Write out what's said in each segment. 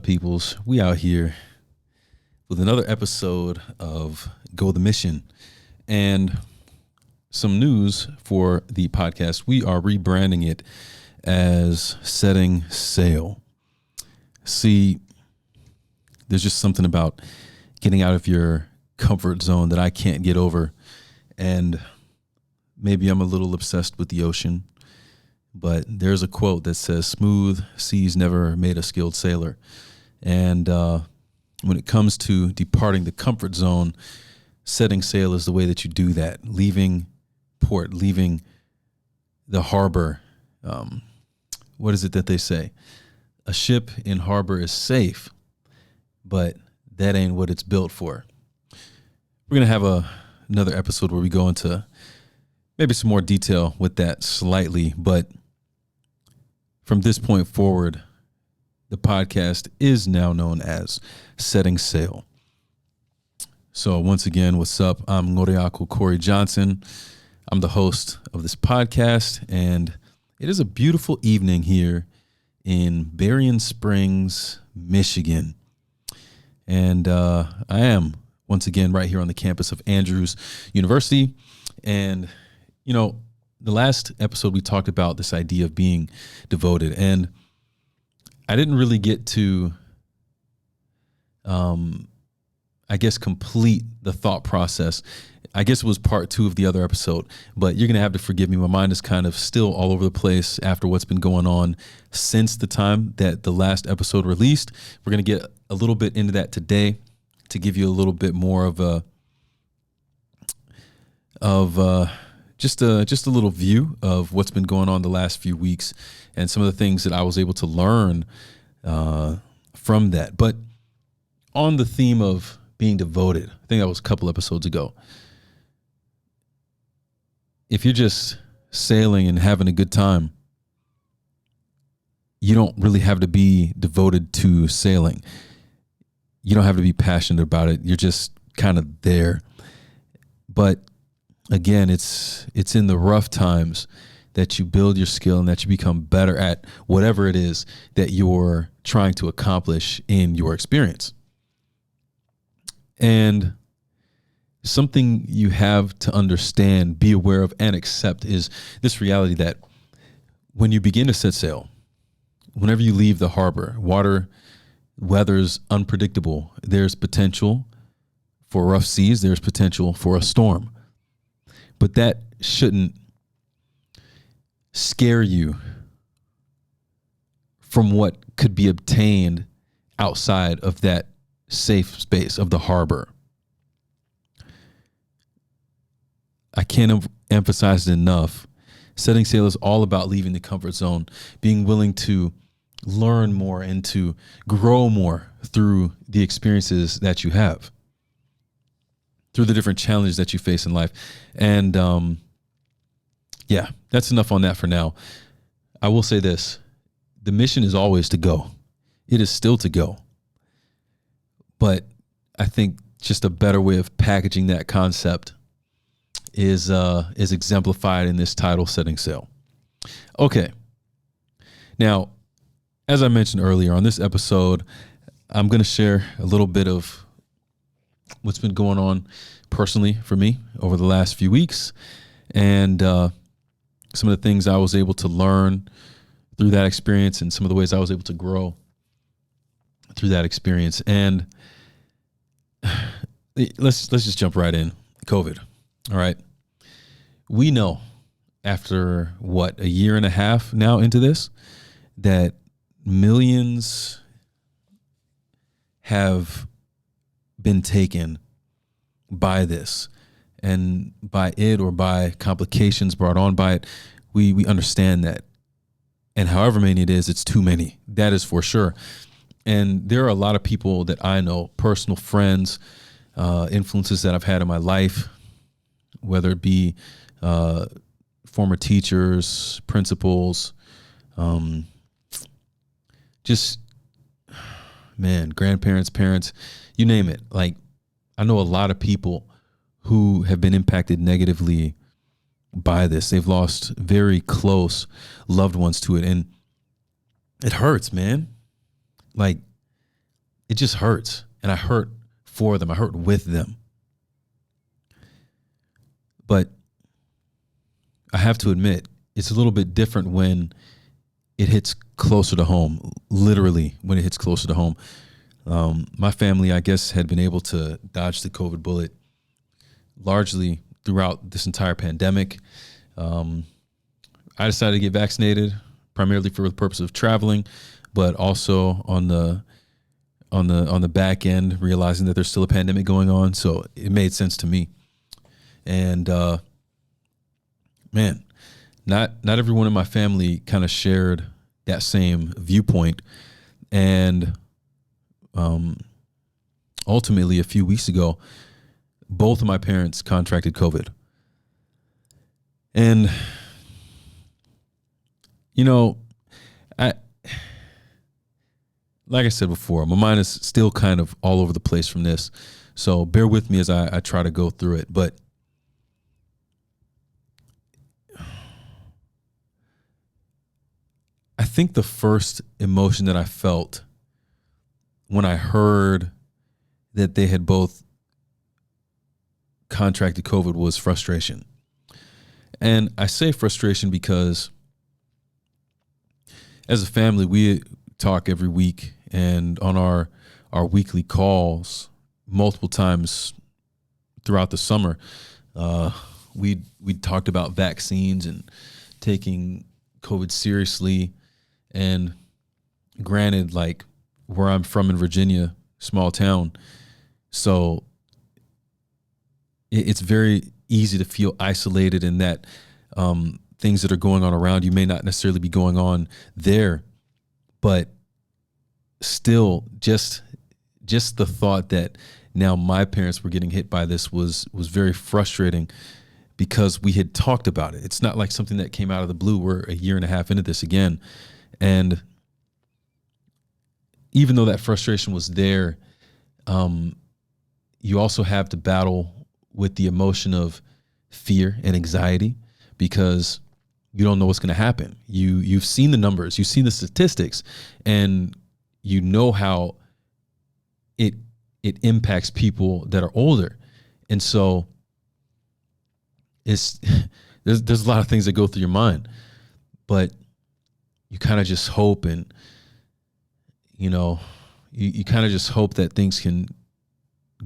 up, peoples? We out here with another episode of Go the Mission. And some news for the podcast. We are rebranding it as Setting Sail. See, there's just something about getting out of your comfort zone that I can't get over. And maybe I'm a little obsessed with the ocean. But there's a quote that says, "Smooth seas never made a skilled sailor." And when it comes to departing the comfort zone, setting sail is the way that you do that. Leaving port, leaving the harbor. What is it that they say? A ship in harbor is safe, but that ain't what it's built for. We're going to have another episode where we go into maybe some more detail with that slightly, but from this point forward, the podcast is now known as Setting Sail. So once again, what's up? I'm Ngoriako Corey Johnson. I'm the host of this podcast, and it is a beautiful evening here in Berrien Springs, Michigan. And I am once again right here on the campus of Andrews University. And, you know, the last episode we talked about this idea of being devoted, and I didn't really get to, complete the thought process. I guess it was part 2 of the other episode, but you're going to have to forgive me. My mind is kind of still all over the place after what's been going on since the time that the last episode released. We're going to get a little bit into that today to give you a little bit more of just a little view of what's been going on the last few weeks and some of the things that I was able to learn from that. But on the theme of being devoted, I think that was a couple episodes ago. If you're just sailing and having a good time, you don't really have to be devoted to sailing. You don't have to be passionate about it. You're just kind of there. But again, it's in the rough times that you build your skill and that you become better at whatever it is that you're trying to accomplish in your experience. And something you have to understand, be aware of, and accept is this reality that when you begin to set sail, whenever you leave the harbor, weather's unpredictable. There's potential for rough seas. There's potential for a storm. But that shouldn't scare you from what could be obtained outside of that safe space of the harbor. I can't emphasize it enough. Setting sail is all about leaving the comfort zone, being willing to learn more and to grow more through the experiences that you have, through the different challenges that you face in life. And that's enough on that for now. I will say this. The mission is always to go. It is still to go. But I think just a better way of packaging that concept is exemplified in this title, Setting Sail. Okay. Now, as I mentioned earlier on this episode, I'm going to share a little bit of what's been going on personally for me over the last few weeks, and some of the things I was able to learn through that experience and some of the ways I was able to grow through that experience. And let's just jump right in. COVID. All right. We know after a year and a half now into this, that millions have been taken by this, and by it or by complications brought on by it. We understand that. And however many it is, it's too many. That is for sure. And there are a lot of people that I know, personal friends, influences that I've had in my life, whether it be former teachers, principals, grandparents, parents, you name it. Like, I know a lot of people who have been impacted negatively by this. They've lost very close loved ones to it. And it hurts, man. Like, it just hurts. And I hurt for them. I hurt with them. But I have to admit, it's a little bit different when it hits closer to home, literally when it hits closer to home. My family, I guess, had been able to dodge the COVID bullet largely throughout this entire pandemic. I decided to get vaccinated primarily for the purpose of traveling, but also on the back end, realizing that there's still a pandemic going on. So it made sense to me. And man, not everyone in my family kind of shared that same viewpoint. And ultimately, a few weeks ago, both of my parents contracted COVID. And, you know, like I said before, my mind is still kind of all over the place from this. So bear with me as I try to go through it. But I think the first emotion that I felt when I heard that they had both contracted COVID was frustration. And I say frustration because as a family, we talk every week, and on our weekly calls multiple times throughout the summer, we talked about vaccines and taking COVID seriously. And granted, like where I'm from in Virginia, small town, so it's very easy to feel isolated in that things that are going on around you may not necessarily be going on there, but still just the thought that now my parents were getting hit by this was very frustrating because we had talked about it. It's not like something that came out of the blue. We're a year and a half into this again. And even though that frustration was there, you also have to battle with the emotion of fear and anxiety because you don't know what's going to happen. You've seen the numbers, you've seen the statistics, and you know how it impacts people that are older. And so there's a lot of things that go through your mind, but you kind of just hope, and you kind of just hope that things can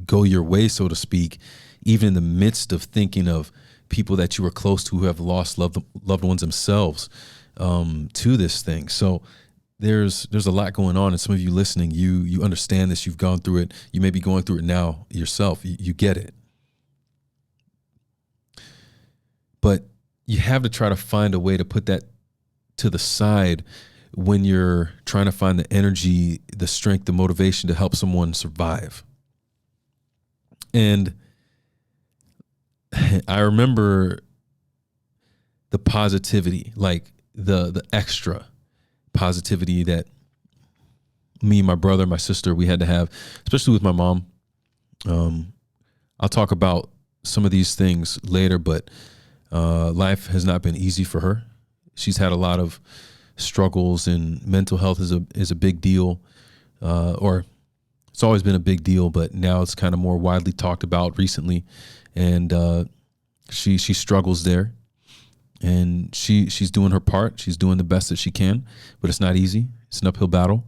go your way, so to speak, even in the midst of thinking of people that you were close to who have lost loved ones themselves to this thing. So there's a lot going on, and some of you listening, you understand this. You've gone through it. You may be going through it now yourself. You get it. But you have to try to find a way to put that to the side when you're trying to find the energy, the strength, the motivation to help someone survive. And I remember the positivity, like the extra positivity that me, my brother, my sister, we had to have, especially with my mom. I'll talk about some of these things later, but life has not been easy for her. She's had a lot of struggles, and mental health is a big deal, or it's always been a big deal, but now it's kind of more widely talked about recently. And she struggles there, and she's doing her part. She's doing the best that she can, but it's not easy. It's an uphill battle.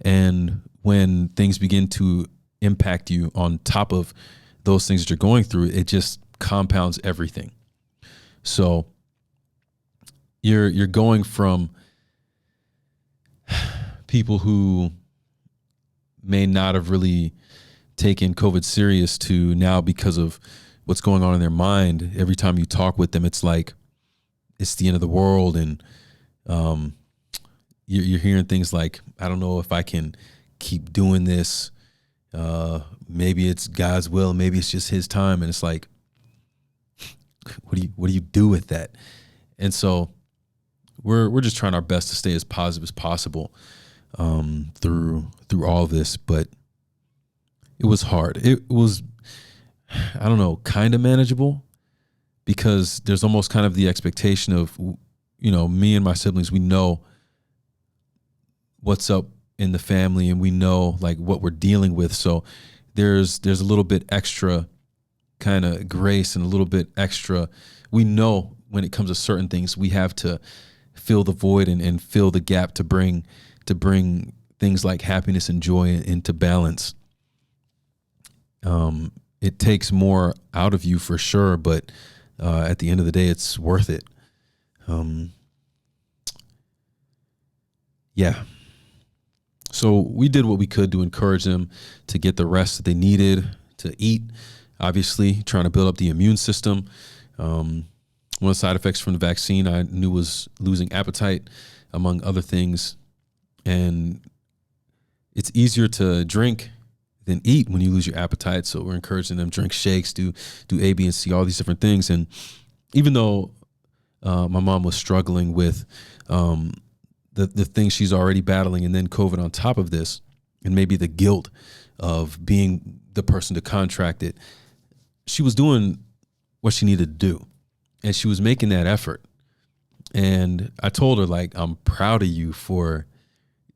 And when things begin to impact you on top of those things that you're going through, it just compounds everything. So you're going from people who may not have really taken COVID serious to now, because of what's going on in their mind, every time you talk with them, it's like it's the end of the world. And you're hearing things like, I don't know if I can keep doing this. Maybe it's God's will. Maybe it's just his time. And it's like, what do you do with that? And so we're just trying our best to stay as positive as possible through all of this. But it was hard. It was, I don't know, kind of manageable, because there's almost kind of the expectation of, me and my siblings, we know what's up in the family, and we know like what we're dealing with. So there's a little bit extra kind of grace and a little bit extra. We know when it comes to certain things, we have to fill the void and fill the gap to bring things like happiness and joy into balance. It takes more out of you for sure, but at the end of the day, it's worth it. Yeah. So we did what we could to encourage them to get the rest that they needed, to eat, obviously trying to build up the immune system. One of the side effects from the vaccine I knew was losing appetite, among other things. And it's easier to drink than eat when you lose your appetite. So we're encouraging them drink shakes, do A, B, and C, all these different things. And even though my mom was struggling with the things she's already battling, and then COVID on top of this, and maybe the guilt of being the person to contract it, she was doing what she needed to do, and she was making that effort. And I told her, like, I'm proud of you for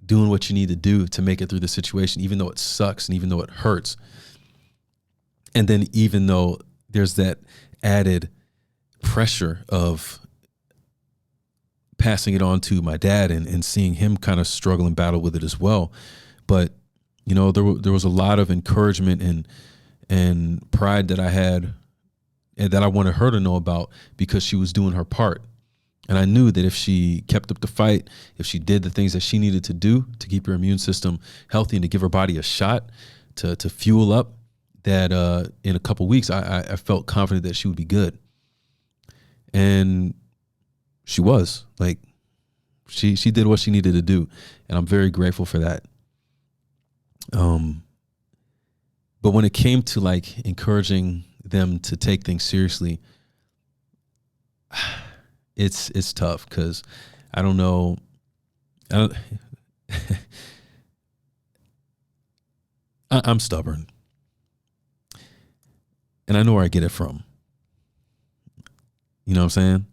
doing what you need to do to make it through the situation, even though it sucks and even though it hurts. And then even though there's that added pressure of passing it on to my dad and seeing him kind of struggle and battle with it as well. But, you know, there was a lot of encouragement and pride that I had and that I wanted her to know about, because she was doing her part. And I knew that if she kept up the fight, if she did the things that she needed to do to keep her immune system healthy and to give her body a shot to fuel up, that in a couple weeks, I felt confident that she would be good. And she was. Like, she did what she needed to do, and I'm very grateful for that. But when it came to like encouraging them to take things seriously, it's tough, because I don't know. I'm stubborn, and I know where I get it from. You know what I'm saying?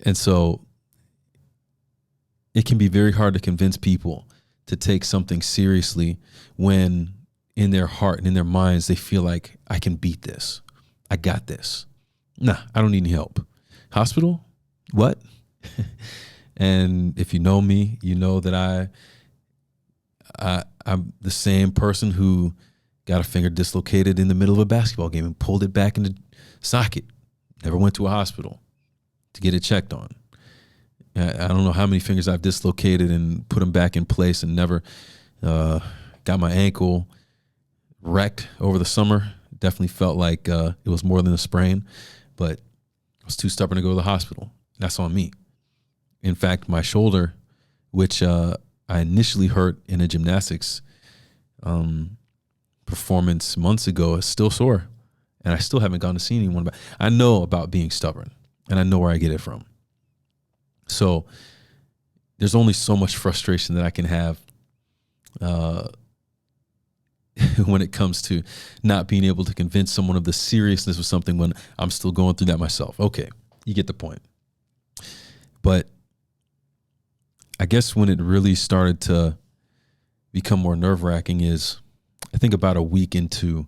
And so it can be very hard to convince people to take something seriously when in their heart and in their minds, they feel like, I can beat this. I got this. Nah, I don't need any help. Hospital? What? And if you know me, you know that I'm the same person who got a finger dislocated in the middle of a basketball game and pulled it back into socket. Never went to a hospital to get it checked on. I don't know how many fingers I've dislocated and put them back in place, and never got my ankle wrecked over the summer. Definitely felt like it was more than a sprain, but I was too stubborn to go to the hospital. That's on me. In fact, my shoulder, which I initially hurt in a gymnastics performance months ago, is still sore, and I still haven't gone to see anyone. But I know about being stubborn, and I know where I get it from. So there's only so much frustration that I can have when it comes to not being able to convince someone of the seriousness of something when I'm still going through that myself. Okay, you get the point. But I guess when it really started to become more nerve-wracking is, I think about a week into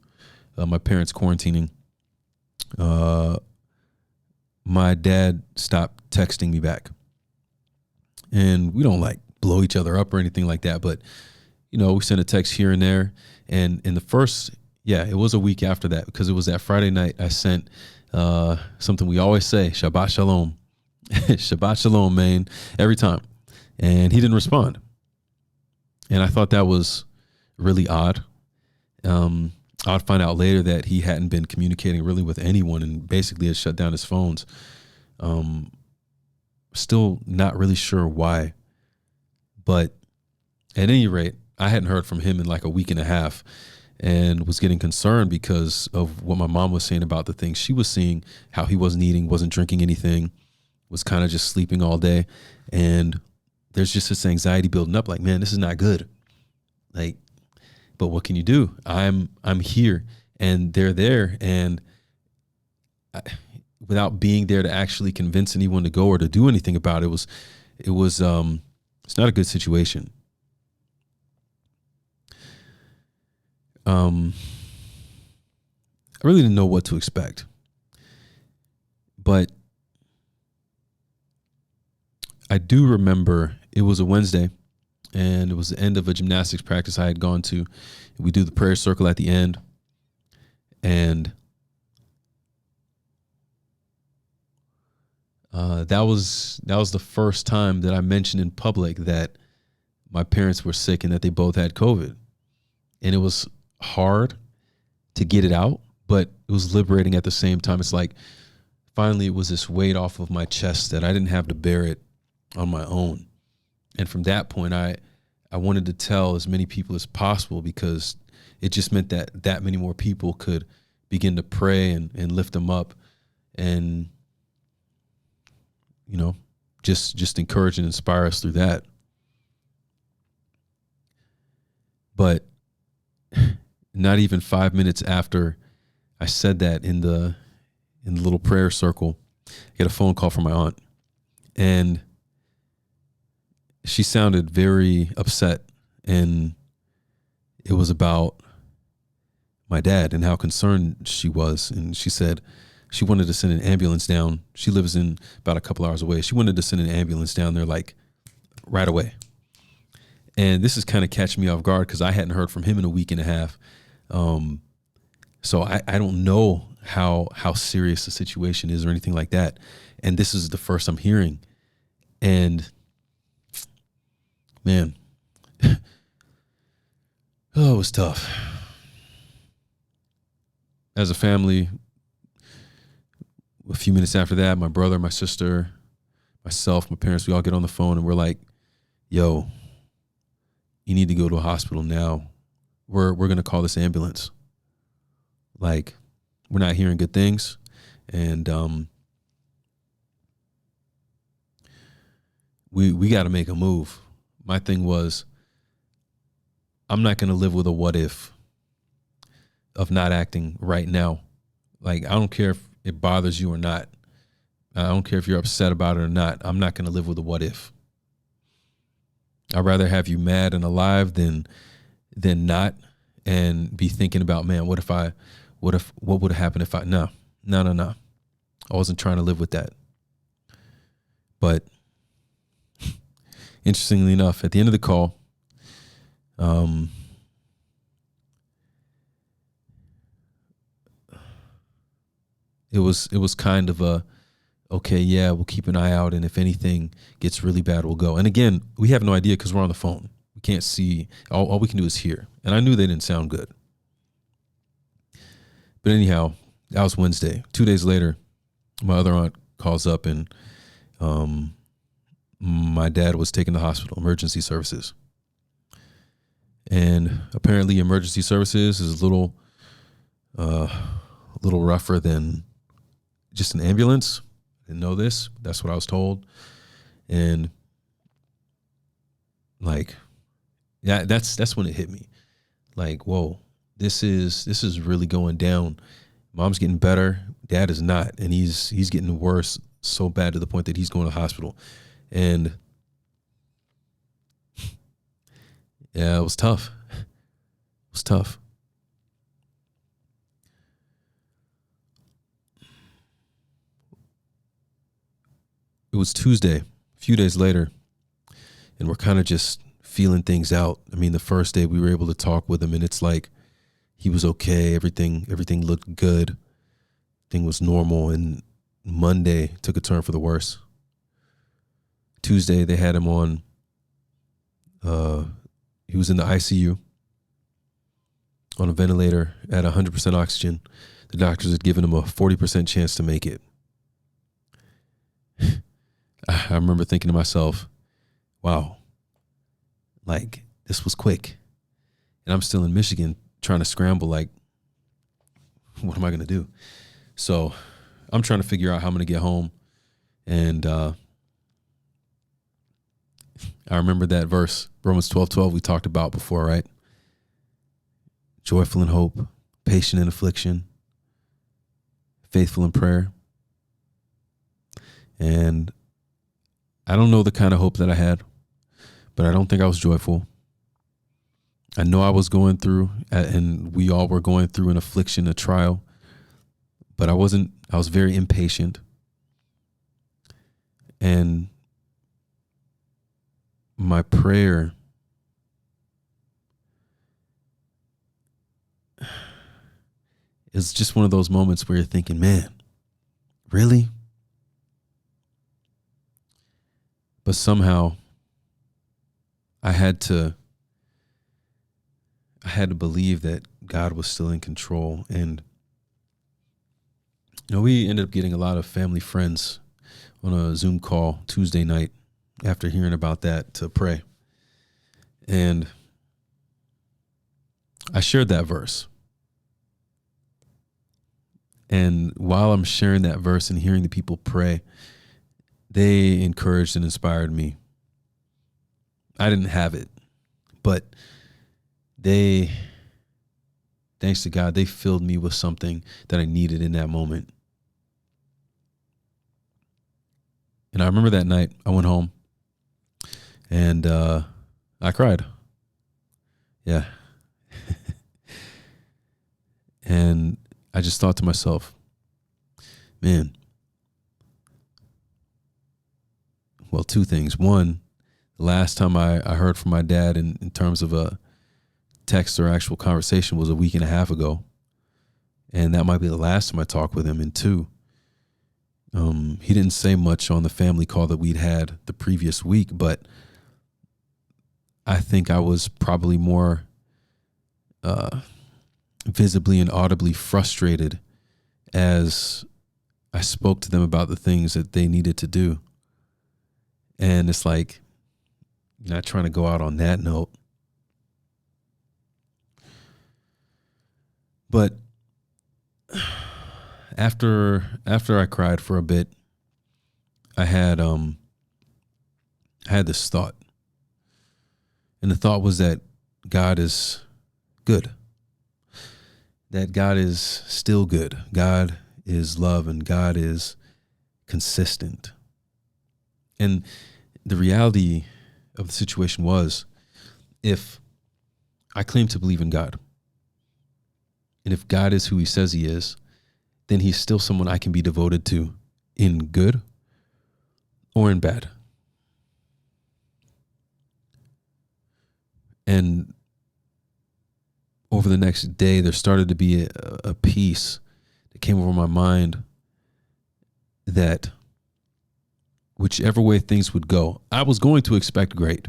my parents quarantining, my dad stopped texting me back. And we don't like blow each other up or anything like that, but you know, we sent a text here and there. And in the first, it was a week after that, because it was that Friday night I sent something we always say, Shabbat Shalom. Shabbat Shalom, man, every time. And he didn't respond. And I thought that was really odd. I'd find out later that he hadn't been communicating really with anyone and basically had shut down his phones. Still not really sure why. But at any rate, I hadn't heard from him in like a week and a half, and was getting concerned because of what my mom was saying about the things she was seeing, how he wasn't eating, wasn't drinking anything, was kind of just sleeping all day. And there's just this anxiety building up, like, man, this is not good. Like, but what can you do? I'm here and they're there. And without being there to actually convince anyone to go or to do anything about it, it's not a good situation. I really didn't know what to expect, but I do remember it was a Wednesday and it was the end of a gymnastics practice I had gone to. We do the prayer circle at the end, and that was the first time that I mentioned in public that my parents were sick and that they both had COVID. And it was hard to get it out, but it was liberating at the same time. It's like finally it was this weight off of my chest that I didn't have to bear it on my own. And from that point, I wanted to tell as many people as possible, because it just meant that many more people could begin to pray and lift them up, and just encourage and inspire us through that. But not even 5 minutes after I said that in the little prayer circle, I get a phone call from my aunt, and she sounded very upset, and it was about my dad and how concerned she was. And she said she wanted to send an ambulance down. She lives in about a couple hours away. She wanted to send an ambulance down there like right away. And this is kind of catching me off guard because I hadn't heard from him in a week and a half. So I don't know how serious the situation is or anything like that. And this is the first I'm hearing. And man, oh, it was tough. As a family, a few minutes after that, my brother, my sister, myself, my parents, we all get on the phone and we're like, yo, you need to go to a hospital now. We're going to call this ambulance. Like, we're not hearing good things. And we got to make a move. My thing was, I'm not going to live with a what if of not acting right now. Like, I don't care if it bothers you or not. I don't care if you're upset about it or not. I'm not going to live with a what if. I'd rather have you mad and alive than not, and be thinking about, man, what would have happened if no. I wasn't trying to live with that. But interestingly enough, at the end of the call, it was kind of a, okay, yeah, we'll keep an eye out, and if anything gets really bad, we'll go. And again, we have no idea because we're on the phone. We can't see. All we can do is hear. And I knew they didn't sound good. But anyhow, that was Wednesday. 2 days later, my other aunt calls up, and my dad was taken to the hospital, emergency services. And apparently emergency services is a little rougher than just an ambulance. I didn't know this. That's what I was told. And like, yeah, that's when it hit me. Like, whoa, this is really going down. Mom's getting better. Dad is not. And he's getting worse so bad to the point that he's going to the hospital. And yeah, it was tough. It was tough. It was Tuesday, a few days later, and we're kind of just feeling things out. I mean, the first day we were able to talk with him, and it's like he was okay. Everything looked good. Thing was normal. And Monday took a turn for the worse. Tuesday, they had him on. He was in the ICU on a ventilator at 100% oxygen. The doctors had given him a 40% chance to make it. I remember thinking to myself, wow, like, this was quick. And I'm still in Michigan trying to scramble, like, what am I going to do? So I'm trying to figure out how I'm going to get home. And I remember that verse, Romans 12:12 we talked about before, right? Joyful in hope, patient in affliction, faithful in prayer. And I don't know the kind of hope that I had, but I don't think I was joyful. I know I was going through, and we all were going through an affliction, a trial, but I was very impatient. And my prayer is just one of those moments where you're thinking, man, really? But somehow I had to believe that God was still in control. And, we ended up getting a lot of family friends on a Zoom call Tuesday night after hearing about that to pray. And I shared that verse. And while I'm sharing that verse and hearing the people pray, they encouraged and inspired me. I didn't have it, but thanks to God, they filled me with something that I needed in that moment. And I remember that night I went home and I cried. Yeah. And I just thought to myself, man, well, two things. One, the last time I heard from my dad in terms of a text or actual conversation was a week and a half ago. And that might be the last time I talked with him. And two, he didn't say much on the family call that we'd had the previous week, but I think I was probably more visibly and audibly frustrated as I spoke to them about the things that they needed to do. And it's like, you're not trying to go out on that note. But after I cried for a bit, I had this thought. And the thought was that God is good. That God is still good. God is love and God is consistent. And the reality of the situation was, if I claim to believe in God, and if God is who he says he is, then he's still someone I can be devoted to in good or in bad. And over the next day, there started to be a peace that came over my mind that whichever way things would go, I was going to expect great,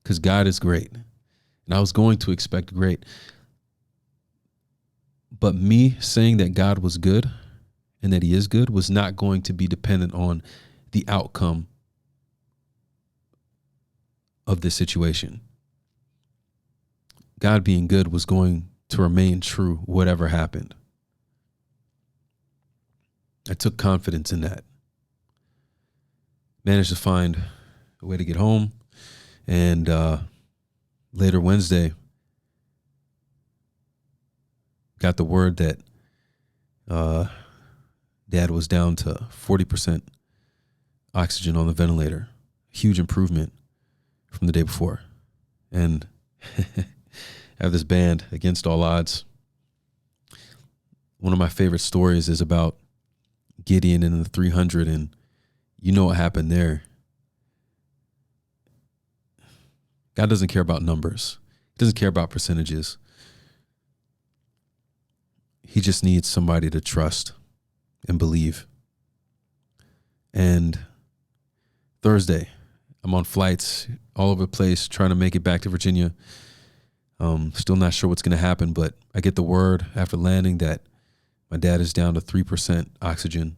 because God is great. And I was going to expect great. But me saying that God was good and that he is good was not going to be dependent on the outcome of this situation. God being good was going to remain true, whatever happened. I took confidence in that. Managed to find a way to get home. And later Wednesday, got the word that Dad was down to 40% oxygen on the ventilator. Huge improvement from the day before. And I have this band, Against All Odds. One of my favorite stories is about Gideon in the 300, and you know what happened there. God doesn't care about numbers. He doesn't care about percentages. He just needs somebody to trust and believe. And Thursday, I'm on flights all over the place trying to make it back to Virginia. Still not sure what's going to happen, but I get the word after landing that my dad is down to 3% oxygen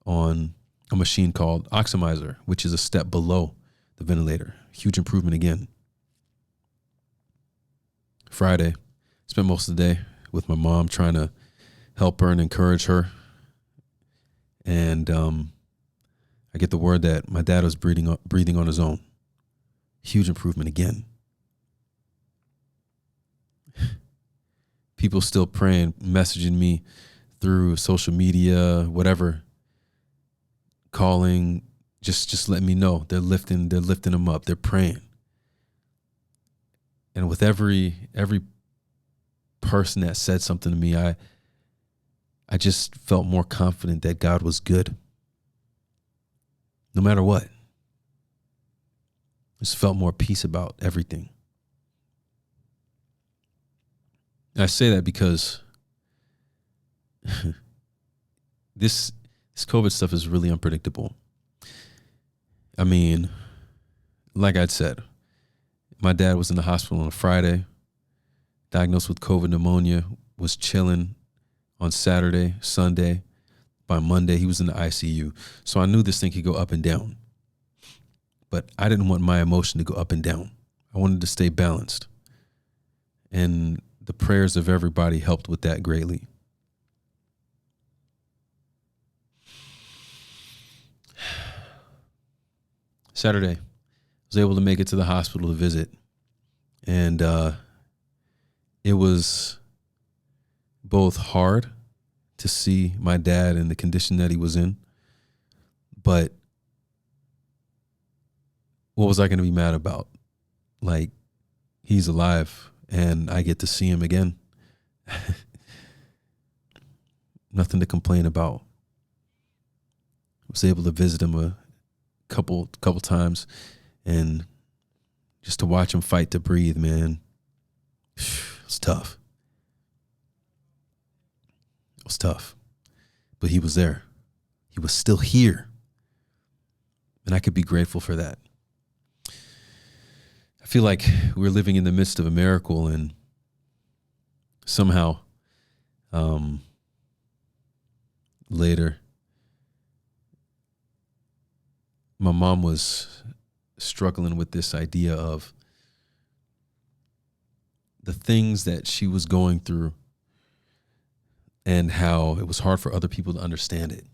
on a machine called Oxymizer, which is a step below the ventilator. Huge improvement again. Friday, spent most of the day with my mom trying to help her and encourage her. And I get the word that my dad was breathing on his own. Huge improvement again. People still praying, messaging me through social media, whatever, calling, just letting me know they're lifting him up. They're praying. And with every person that said something to me, I just felt more confident that God was good. No matter what. Just felt more peace about everything. And I say that because this COVID stuff is really unpredictable. I mean, like I'd said, my dad was in the hospital on a Friday, diagnosed with COVID pneumonia, was chilling on Saturday, Sunday. By Monday, he was in the ICU. So I knew this thing could go up and down. But I didn't want my emotion to go up and down. I wanted to stay balanced. And the prayers of everybody helped with that greatly. Saturday, I was able to make it to the hospital to visit. And it was both hard to see my dad in the condition that he was in, but what was I going to be mad about? Like, he's alive and I get to see him again. Nothing to complain about. I was able to visit him a couple times, and just to watch him fight to breathe, man, it's tough. It was tough, but he was there. He was still here, and I could be grateful for that. I feel like we're living in the midst of a miracle, and somehow later, my mom was struggling with this idea of the things that she was going through and how it was hard for other people to understand it.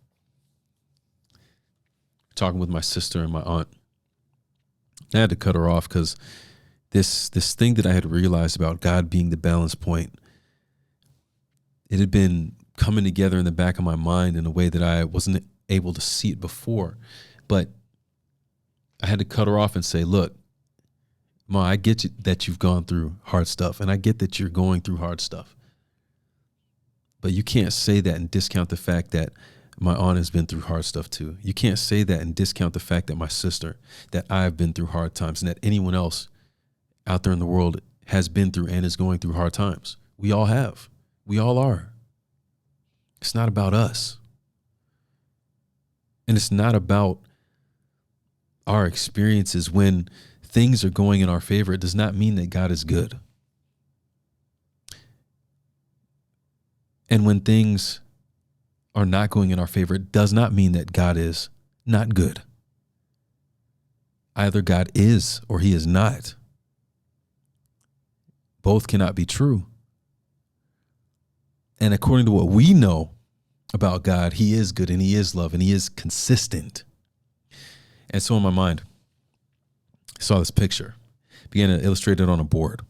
Talking with my sister and my aunt, I had to cut her off because this thing that I had realized about God being the balance point, it had been coming together in the back of my mind in a way that I wasn't able to see it before. But I had to cut her off and say, look, Ma, I get you, that you've gone through hard stuff, and I get that you're going through hard stuff. But you can't say that and discount the fact that my aunt has been through hard stuff too. You can't say that and discount the fact that my sister, that I've been through hard times, and that anyone else out there in the world has been through and is going through hard times. We all have. We all are. It's not about us. And it's not about our experiences. When things are going in our favor, it does not mean that God is good. And when things are not going in our favor, it does not mean that God is not good. Either God is or he is not. Both cannot be true. And according to what we know about God, he is good and he is love and he is consistent. And so in my mind, I saw this picture, began to illustrate it on a board.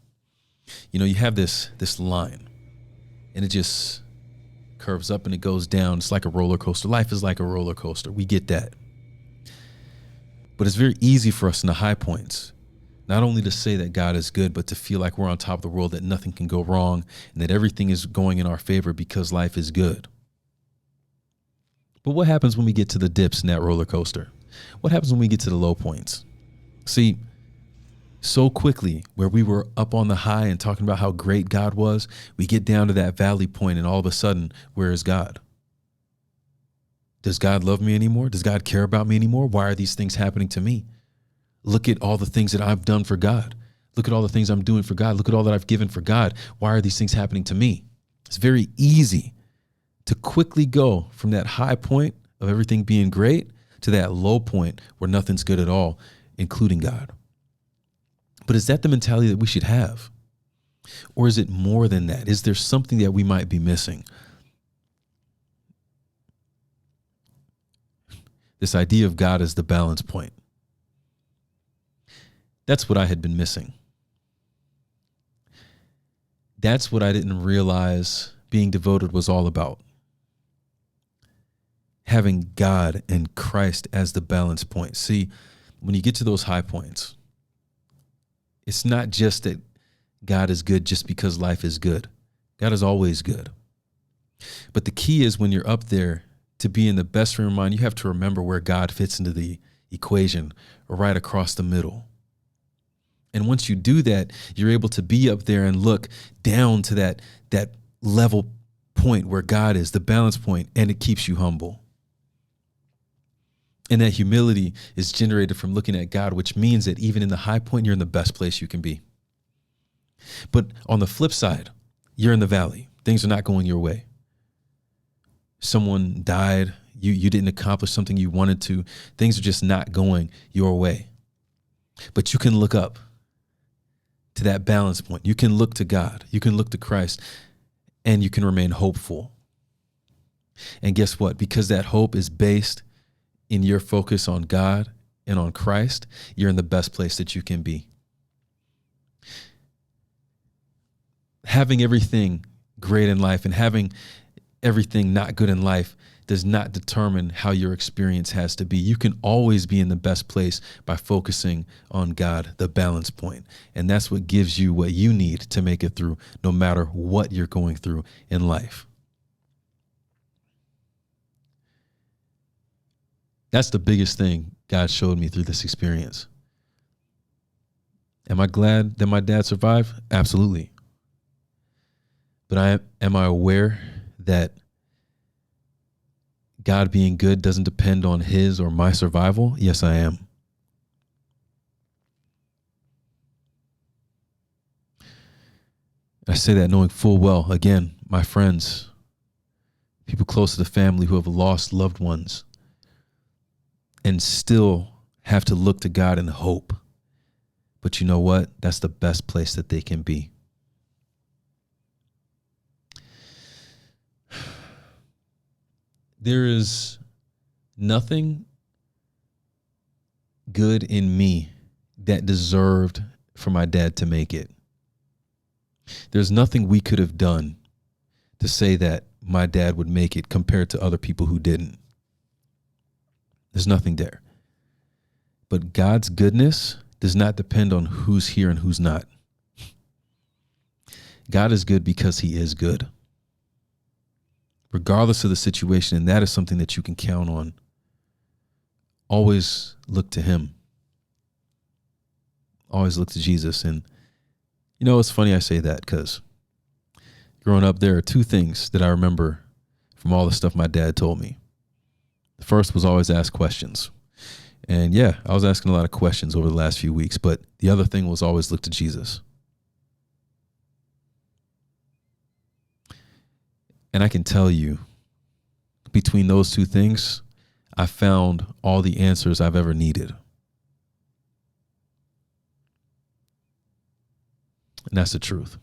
You know, you have this line, and it just curves up and it goes down. It's like a roller coaster. Life is like a roller coaster. We get that. But it's very easy for us in the high points, not only to say that God is good, but to feel like we're on top of the world, that nothing can go wrong, and that everything is going in our favor because life is good. But what happens when we get to the dips in that roller coaster? What happens when we get to the low points? See, so quickly, where we were up on the high and talking about how great God was, we get down to that valley point, and all of a sudden, where is God? Does God love me anymore? Does God care about me anymore? Why are these things happening to me? Look at all the things that I've done for God. Look at all the things I'm doing for God. Look at all that I've given for God. Why are these things happening to me? It's very easy to quickly go from that high point of everything being great to that low point where nothing's good at all, including God. But is that the mentality that we should have? Or is it more than that? Is there something that we might be missing? This idea of God as the balance point. That's what I had been missing. That's what I didn't realize being devoted was all about. Having God and Christ as the balance point. See, when you get to those high points, it's not just that God is good just because life is good. God is always good. But the key is when you're up there, to be in the best frame of mind, you have to remember where God fits into the equation, right across the middle. And once you do that, you're able to be up there and look down to that level point where God is, the balance point, and it keeps you humble. And that humility is generated from looking at God, which means that even in the high point, you're in the best place you can be. But on the flip side, you're in the valley. Things are not going your way. Someone died. You didn't accomplish something you wanted to. Things are just not going your way. But you can look up to that balance point. You can look to God. You can look to Christ, and you can remain hopeful. And guess what? Because that hope is based in your focus on God and on Christ, you're in the best place that you can be. Having everything great in life and having everything not good in life does not determine how your experience has to be. You can always be in the best place by focusing on God, the balance point. And that's what gives you what you need to make it through, no matter what you're going through in life. That's the biggest thing God showed me through this experience. Am I glad that my dad survived? Absolutely. But am I aware that God being good doesn't depend on his or my survival? Yes, I am. I say that knowing full well, again, my friends, people close to the family who have lost loved ones and still have to look to God and hope. But you know what? That's the best place that they can be. There is nothing good in me that deserved for my dad to make it. There's nothing we could have done to say that my dad would make it compared to other people who didn't. There's nothing there. But God's goodness does not depend on who's here and who's not. God is good because he is good, regardless of the situation. And that is something that you can count on. Always look to him. Always look to Jesus. And you know, it's funny I say that because growing up, there are two things that I remember from all the stuff my dad told me. The first was always ask questions. And yeah, I was asking a lot of questions over the last few weeks, but the other thing was always look to Jesus. And I can tell you, between those two things, I found all the answers I've ever needed. And that's the truth.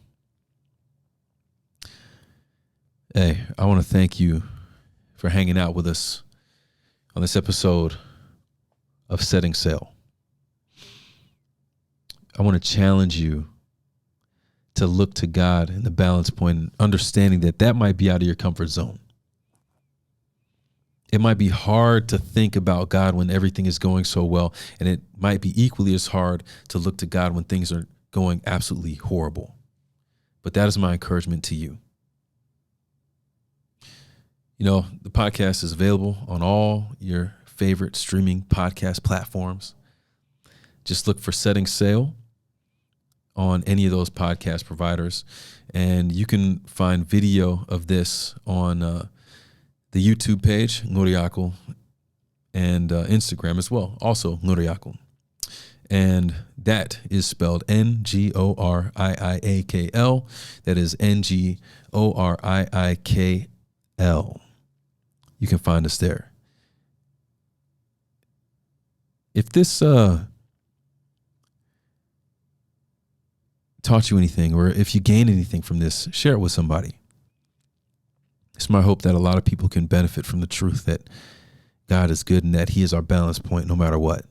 Hey, I want to thank you for hanging out with us on this episode of Setting Sail. I want to challenge you to look to God in the balance point, understanding that that might be out of your comfort zone. It might be hard to think about God when everything is going so well, and it might be equally as hard to look to God when things are going absolutely horrible. But that is my encouragement to you. You know, the podcast is available on all your favorite streaming podcast platforms. Just look for Setting Sail on any of those podcast providers. And you can find video of this on the YouTube page, Ngoriako, and Instagram as well, also Ngoriako. And that is spelled Ngoriiakl. That is Ngoriikl. You can find us there. If this taught you anything, or if you gain anything from this, share it with somebody. It's my hope that a lot of people can benefit from the truth that God is good and that he is our balance point no matter what.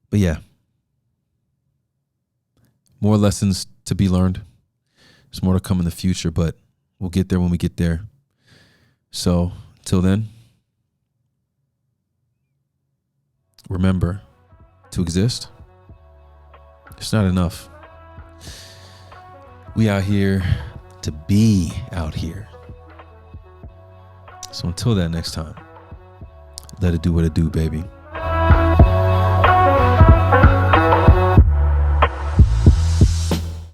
But yeah, more lessons to be learned. There's more to come in the future, but we'll get there when we get there. So till then, remember to exist, It's not enough. We out here to be out here. So until that next time, let it do what it do, baby.